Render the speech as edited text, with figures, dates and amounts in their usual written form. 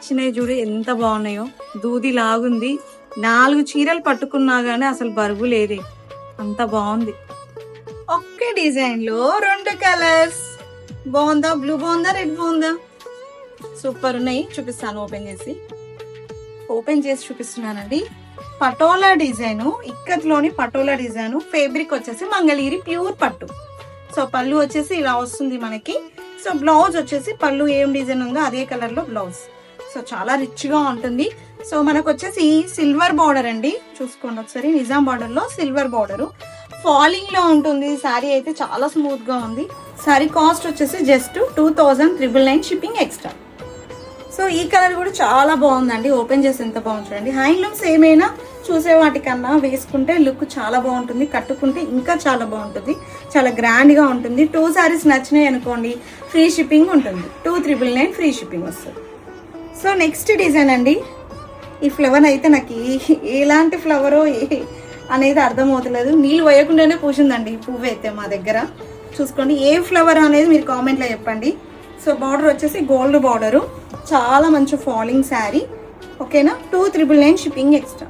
వచ్చినాయి చూడు ఎంత బాగున్నాయో. దూది లాగుంది. 4 చీరలు పట్టుకున్నా గానీ అసలు బరువు లేదే, అంత బాగుంది. ఒకే డిజైన్ లో 2 కలర్స్. బాగుందా? బ్లూ బాగుందా, రెడ్ బాగుందా? సూపర్ ఉన్నాయి. చూపిస్తాను, ఓపెన్ చేసి చూపిస్తున్నానండి. పటోలా డిజైన్, ఇక్కత్లోని పటోలా డిజైన్. ఫ్యాబ్రిక్ వచ్చేసి మంగళగిరి ప్యూర్ పట్టు. సో పళ్ళు వచ్చేసి ఇలా వస్తుంది మనకి. సో బ్లౌజ్ వచ్చేసి పళ్ళు ఏం డిజైన్ ఉందో అదే కలర్ లో బ్లౌజ్. సో చాలా రిచ్ గా ఉంటుంది. సో మనకు వచ్చేసి సిల్వర్ బార్డర్ అండి, చూసుకోండి ఒకసారి. నిజాం బార్డర్ లో సిల్వర్ బార్డర్, ఫాలింగ్ లో ఉంటుంది. శారీ అయితే చాలా స్మూత్ గా ఉంది. శారీ కాస్ట్ వచ్చేసి జస్ట్ 2999 షిప్పింగ్ ఎక్స్ట్రా. సో ఈ కలర్ కూడా చాలా బాగుందండి. ఓపెన్ చేసి ఎంత బాగుంది చూడండి. హ్యాండ్లూమ్స్ ఏమైనా చూసే వాటికన్నా వేసుకుంటే లుక్ చాలా బాగుంటుంది, కట్టుకుంటే ఇంకా చాలా బాగుంటుంది, చాలా గ్రాండ్ గా ఉంటుంది. 2 సారీస్ నచ్చినాయి అనుకోండి, ఫ్రీ షిప్పింగ్ ఉంటుంది. 2999 ఫ్రీ షిప్పింగ్ వస్తుంది. సో నెక్స్ట్ డిజైన్ అండి. ఈ ఫ్లవర్ అయితే నాకు ఎలాంటి ఫ్లవరో అనేది అర్థమవుతలేదు. నీళ్ళు వేయకుండానే పూసిందండి ఈ పువ్వు అయితే మా దగ్గర. చూసుకోండి ఏ ఫ్లవర్ అనేది మీరు కామెంట్లో చెప్పండి. సో బార్డర్ వచ్చేసి గోల్డ్ బార్డరు, చాలా మంచి ఫాలింగ్ శారీ. ఓకేనా? 2999 షిప్పింగ్ ఎక్స్ట్రా.